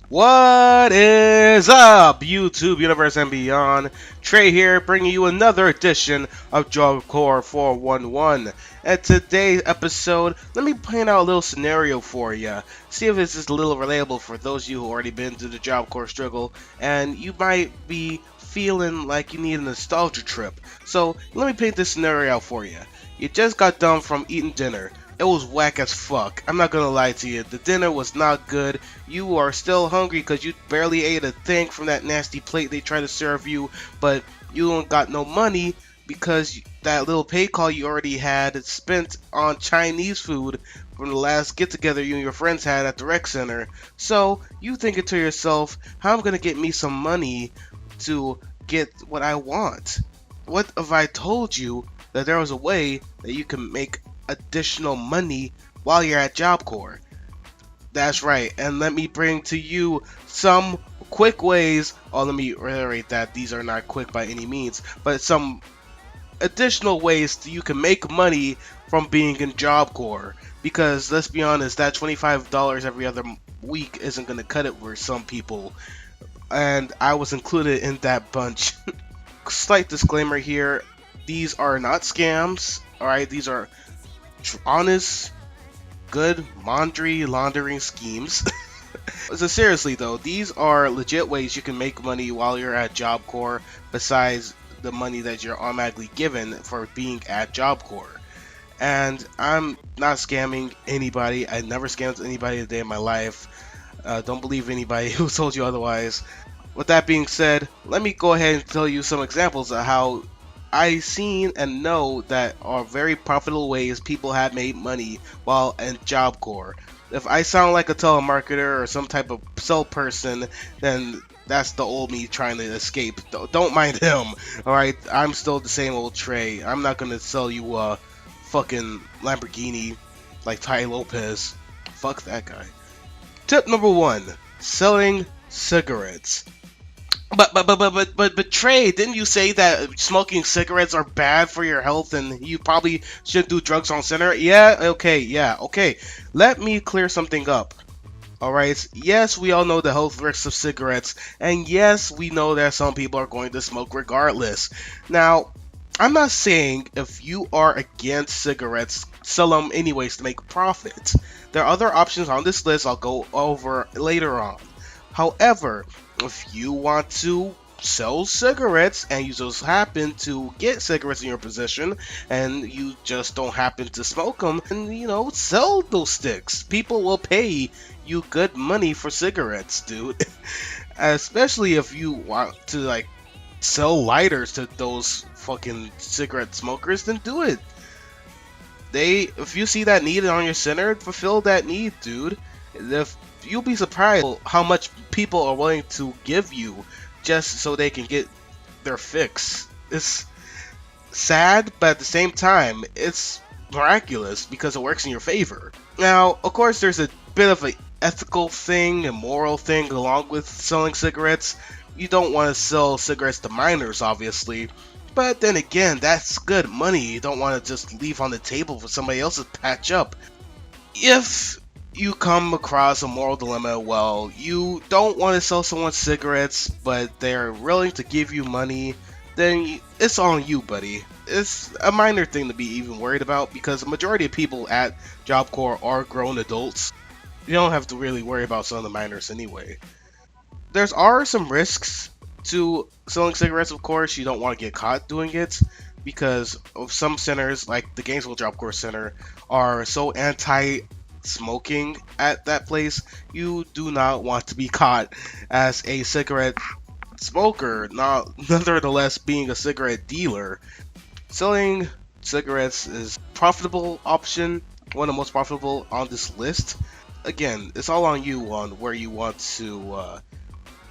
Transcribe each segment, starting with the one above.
What is up, YouTube universe and beyond? Trey here, bringing you another edition of Job Core 411. And today's episode, let me paint out a little scenario for you. See if this is a little relatable for those of you who already been through the Job Core struggle, and you might be feeling like you need a nostalgia trip. So let me paint this scenario out for you. You just got done from eating dinner. It was whack as fuck. I'm not gonna lie to you. The dinner was not good. You are still hungry because you barely ate a thing from that nasty plate they tried to serve you, but you don't got no money because that little pay call you already had spent on Chinese food from the last get together you and your friends had at the rec center. So you thinking to yourself, how am I gonna get me some money to get what I want? What if I told you that there was a way that you can make additional money while you're at Job Corps? That's right, and let me bring to you some quick ways, or let me reiterate that these are not quick by any means, but some additional ways that you can make money from being in Job Corps. Because let's be honest, that $25 every other week isn't going to cut it for some people, and I was included in that bunch. Slight disclaimer here, these are not scams, alright? These are honest, good money laundering schemes. So seriously though, these are legit ways you can make money while you're at Job Corps besides the money that you're automatically given for being at Job Corps. And I'm not scamming anybody. I never scammed anybody a day in my life. Don't believe anybody who told you otherwise. With that being said, let me go ahead and tell you some examples of how I seen and know that are very profitable ways people have made money while in Job Corps. If I sound like a telemarketer or some type of salesperson, then that's the old me trying to escape. Don't mind him, alright? I'm still the same old Trey. I'm not gonna sell you a fucking Lamborghini like Ty Lopez. Fuck that guy. Tip number 1. Selling cigarettes. But Trey, didn't you say that smoking cigarettes are bad for your health and you probably shouldn't do drugs on center? Yeah, okay. Let me clear something up. Alright, yes, we all know the health risks of cigarettes, and yes, we know that some people are going to smoke regardless. Now, I'm not saying if you are against cigarettes, sell them anyways to make profit. There are other options on this list I'll go over later on. However, if you want to sell cigarettes and you just happen to get cigarettes in your possession and you just don't happen to smoke them, and sell those sticks. People will pay you good money for cigarettes, dude. Especially if you want to like sell lighters to those fucking cigarette smokers, then do it. If you see that need on your center, fulfill that need, dude. If you'll be surprised how much people are willing to give you just so they can get their fix. It's sad, but at the same time, it's miraculous because it works in your favor. Now, of course, there's a bit of an ethical thing and moral thing along with selling cigarettes. You don't want to sell cigarettes to minors, obviously. But then again, that's good money. You don't want to just leave on the table for somebody else to patch up. If you come across a moral dilemma, well, you don't want to sell someone cigarettes, but they're willing to give you money, then it's on you, buddy. It's a minor thing to be even worried about because the majority of people at Job Corps are grown adults. You don't have to really worry about some of the minors anyway. There are some risks to selling cigarettes, of course. You don't want to get caught doing it because of some centers, like the Gainesville Job Corps Center, are so anti-smoking at that place. You do not want to be caught as a cigarette smoker, nonetheless being a cigarette dealer. Selling cigarettes is a profitable option, one of the most profitable on this list. Again, it's all on you on where you want to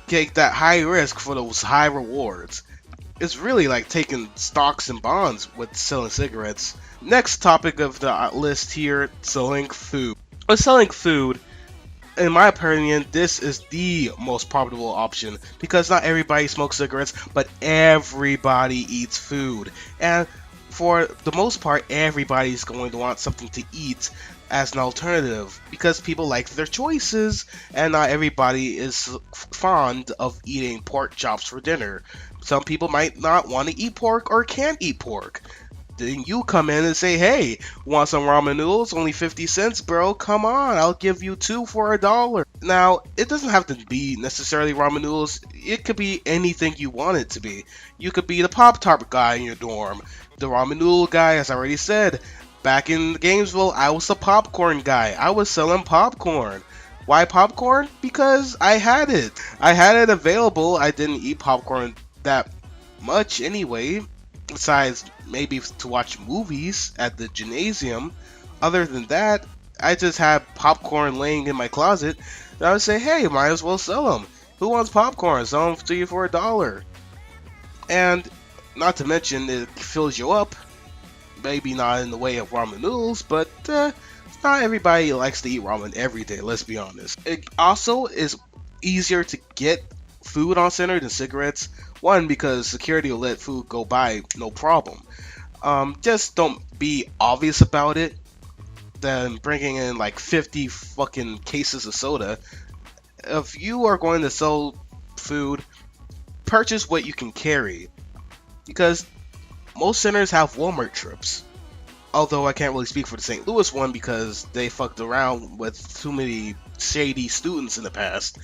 take that high risk for those high rewards. It's really like taking stocks and bonds with selling cigarettes. Next topic of the list here, selling food. With selling food, in my opinion, this is the most profitable option because not everybody smokes cigarettes, but everybody eats food. And for the most part, everybody's going to want something to eat as an alternative because people like their choices, and not everybody is fond of eating pork chops for dinner. Some people might not want to eat pork or can't eat pork. Then you come in and say, hey, want some ramen noodles? Only 50 cents, bro. Come on, I'll give you two for $1. Now, it doesn't have to be necessarily ramen noodles. It could be anything you want it to be. You could be the Pop-Tart guy in your dorm. The ramen noodle guy, as I already said. Back in Gainesville, I was the popcorn guy. I was selling popcorn. Why popcorn? Because I had it. I had it available. I didn't eat popcorn that much anyway, besides maybe to watch movies at the gymnasium. Other than that, I just had popcorn laying in my closet, and I would say, hey, might as well sell them. Who wants popcorn? Sell them to you for $1. And not to mention, it fills you up. Maybe not in the way of ramen noodles, but not everybody likes to eat ramen every day, let's be honest. It also is easier to get food on center than cigarettes. One, because security will let food go by no problem. Just don't be obvious about it. Then bringing in like 50 fucking cases of soda. If you are going to sell food, purchase what you can carry. Because most centers have Walmart trips. Although I can't really speak for the St. Louis one because they fucked around with too many shady students in the past.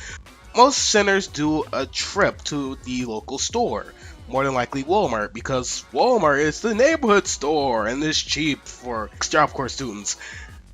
Most centers do a trip to the local store, more than likely Walmart, because Walmart is the neighborhood store and it's cheap for Job Corps students.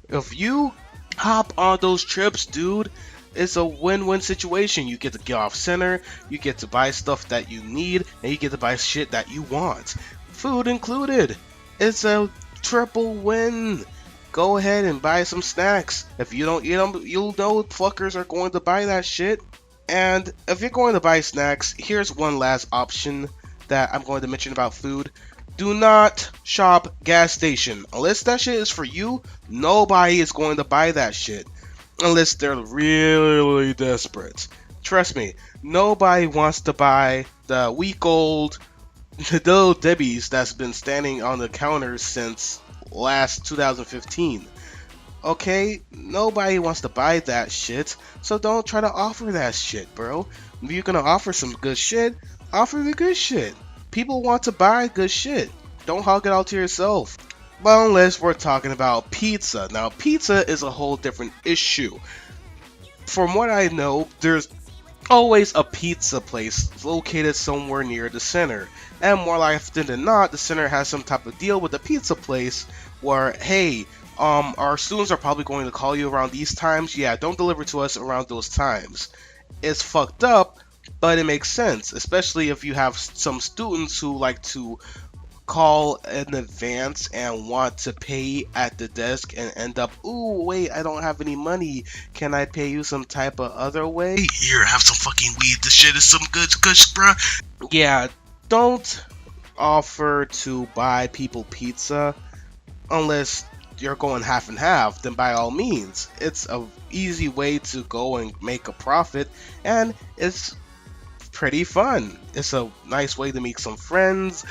If you hop on those trips, dude, it's a win-win situation. You get to get off center, you get to buy stuff that you need, and you get to buy shit that you want. Food included. It's a triple win. Go ahead and buy some snacks. If you don't eat them, you'll know fuckers are going to buy that shit. And if you're going to buy snacks, here's one last option that I'm going to mention about food. Do not shop gas station. Unless that shit is for you, nobody is going to buy that shit. Unless they're really desperate. Trust me, nobody wants to buy the week-old Little Debbie's that's been standing on the counters since last 2015. Okay, nobody wants to buy that shit, so don't try to offer that shit, bro. If you're gonna offer some good shit, offer the good shit. People want to buy good shit. Don't hog it all to yourself. But unless we're talking about pizza. Now, pizza is a whole different issue. From what I know, there's always a pizza place located somewhere near the center. And more often than not, the center has some type of deal with the pizza place where, hey, our students are probably going to call you around these times. Yeah, don't deliver to us around those times. It's fucked up, but it makes sense, especially if you have some students who like to call in advance and want to pay at the desk and end up, ooh, wait, I don't have any money. Can I pay you some type of other way? Here, have some fucking weed. This shit is some good kush, bruh. Yeah, don't offer to buy people pizza unless you're going half and half. Then by all means, it's a easy way to go and make a profit, and it's pretty fun. It's a nice way to make some friends,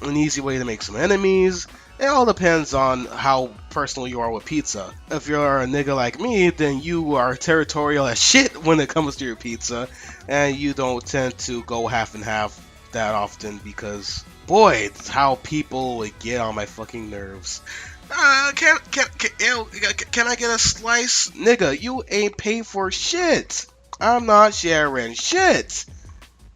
an easy way to make some enemies. It all depends on how personal you are with pizza. If you're a nigga like me, then you are territorial as shit when it comes to your pizza, and you don't tend to go half and half that often because, boy, it's how people would get on my fucking nerves. Can I get a slice? Nigga, you ain't paid for shit. I'm not sharing shit.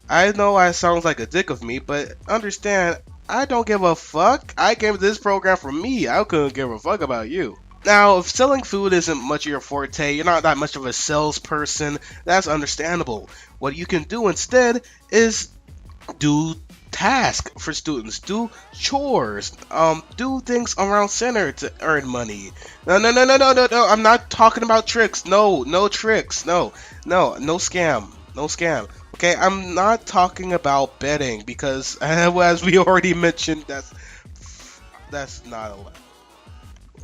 I know I sound like a dick of me, but understand, I don't give a fuck. I came to this program for me. I couldn't give a fuck about you. Now, if selling food isn't much of your forte, you're not that much of a salesperson, that's understandable. What you can do instead is do tasks for students, do chores, do things around center to earn money. No, I'm not talking about tricks. No tricks. No scam. Okay, I'm not talking about betting because, as we already mentioned, that's not allowed.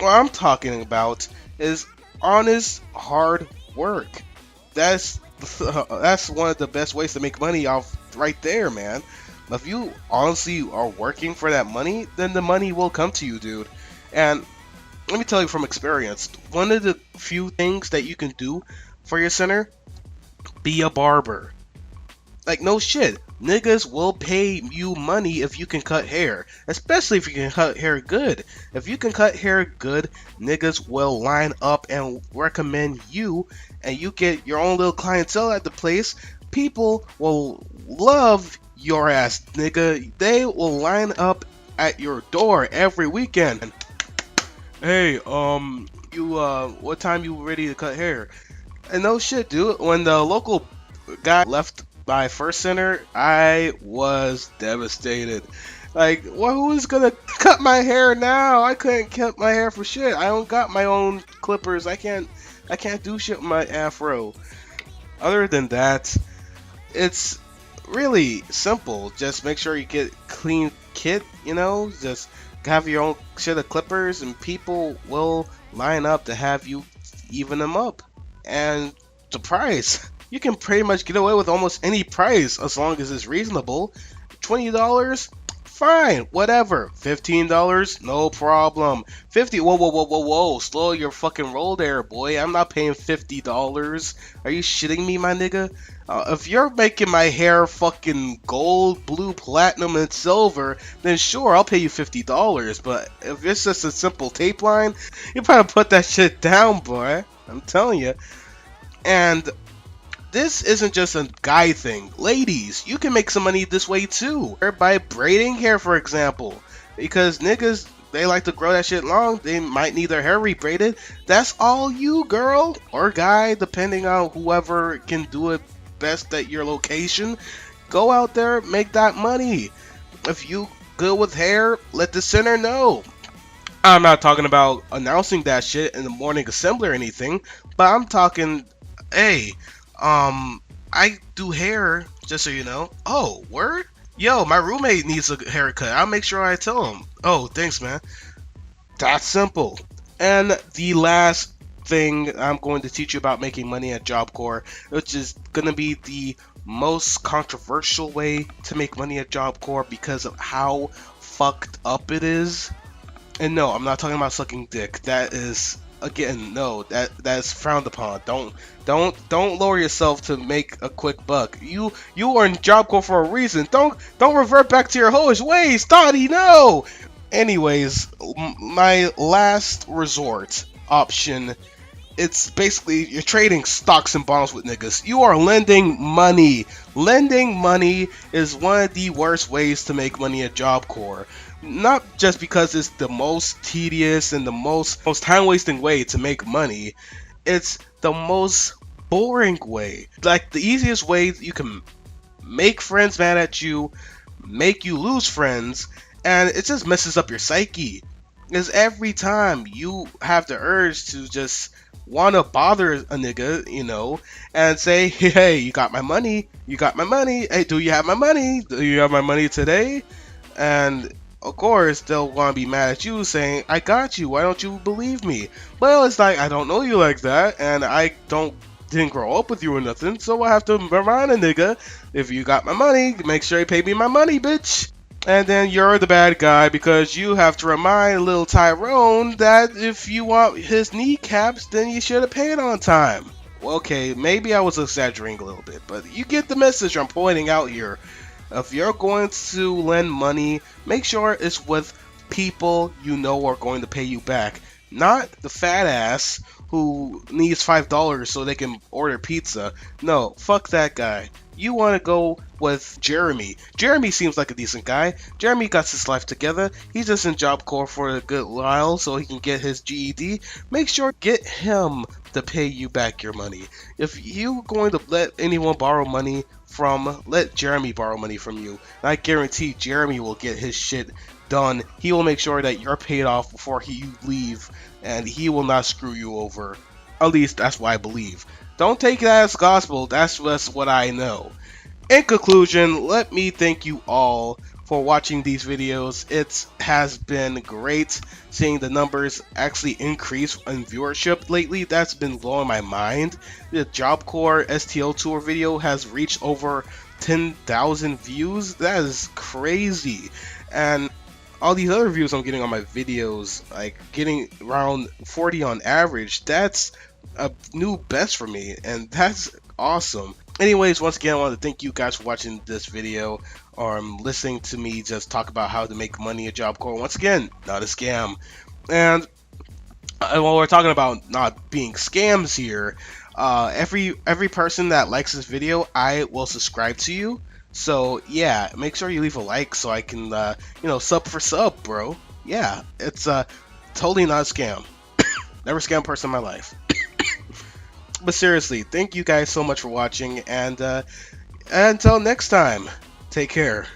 What I'm talking about is honest, hard work. That's one of the best ways to make money off right there, man. If you honestly are working for that money, then the money will come to you, dude. And let me tell you from experience, one of the few things that you can do for your center, be a barber. Like, no shit. Niggas will pay you money if you can cut hair. Especially if you can cut hair good. If you can cut hair good, niggas will line up and recommend you, and you get your own little clientele at the place. People will love your ass, nigga. They will line up at your door every weekend. Hey, what time you ready to cut hair? And no shit, dude. When the local guy left my first center, I was devastated. Like, well, who's gonna cut my hair now? I couldn't cut my hair for shit. I don't got my own clippers. I can't do shit with my afro. Other than that, it's really simple. Just make sure you get clean kit, you know, just have your own shit of clippers and people will line up to have you even them up. And the price, you can pretty much get away with almost any price as long as it's reasonable. $20? Fine, whatever. $15? No problem. 50? Whoa, whoa, whoa, whoa, whoa. Slow your fucking roll there, boy. I'm not paying $50. Are you shitting me, my nigga? If you're making my hair fucking gold, blue, platinum, and silver, then sure, I'll pay you $50. But if it's just a simple tape line, you better put that shit down, boy. I'm telling you. And this isn't just a guy thing. Ladies, you can make some money this way too. By braiding hair, for example. Because niggas, they like to grow that shit long. They might need their hair rebraided. That's all you, girl. Or guy, depending on whoever can do it best at your location. Go out there, make that money. If you good with hair, let the center know. I'm not talking about announcing that shit in the morning assembly or anything, but I'm talking, hey, I do hair, just so you know. Oh, word? Yo, my roommate needs a haircut. I'll make sure I tell him. Oh, thanks, man. That's simple. And the last thing I'm going to teach you about making money at Job Corps, which is going to be the most controversial way to make money at Job Corps because of how fucked up it is. And no, I'm not talking about sucking dick. That is, again, no, that's frowned upon. Don't lower yourself to make a quick buck. You are in Job Corps for a reason. Don't revert back to your hoish ways, Dottie. No. Anyways, my last resort option. It's basically you're trading stocks and bonds with niggas. You are lending money. Lending money is one of the worst ways to make money at Job Corps. Not just because it's the most tedious and the most time-wasting way to make money. It's the most boring way. Like the easiest way you can make friends mad at you, make you lose friends, and it just messes up your psyche. Because every time you have the urge to just want to bother a nigga, you know, and say, hey, you got my money, hey, do you have my money, today? And of course, they'll want to be mad at you saying, I got you, why don't you believe me? Well, it's like, I don't know you like that, and I didn't grow up with you or nothing, so I have to remind a nigga, if you got my money, make sure you pay me my money, bitch. And then you're the bad guy because you have to remind little Tyrone that if you want his kneecaps, then you should have paid on time. Well, okay, maybe I was exaggerating a little bit, but you get the message I'm pointing out here. If you're going to lend money, make sure it's with people you know are going to pay you back. Not the fat ass who needs $5 so they can order pizza. No, fuck that guy. You want to go with Jeremy. Jeremy seems like a decent guy. Jeremy got his life together. He's just in Job Corps for a good while so he can get his GED. Make sure get him to pay you back your money. If you're going to let anyone borrow money let Jeremy borrow money from you. And I guarantee Jeremy will get his shit done. He will make sure that you're paid off before you leave, and he will not screw you over. At least that's what I believe. Don't take that as gospel, that's just what I know. In conclusion, let me thank you all for watching these videos. It has been great seeing the numbers actually increase in viewership lately. That's been blowing my mind. The Job Corps STO tour video has reached over 10,000 views. That is crazy. And all these other views I'm getting on my videos, like getting around 40 on average, that's a new best for me, and that's awesome. Anyways, once again, I want to thank you guys for watching this video or listening to me just talk about how to make money at Job Corps. Once again, not a scam. And while we're talking about not being scams here, every person that likes this video, I will subscribe to you. So yeah, make sure you leave a like so I can, sub for sub, bro. Yeah, it's totally not a scam. Never scam a person in my life. But seriously, thank you guys so much for watching, and until next time, take care.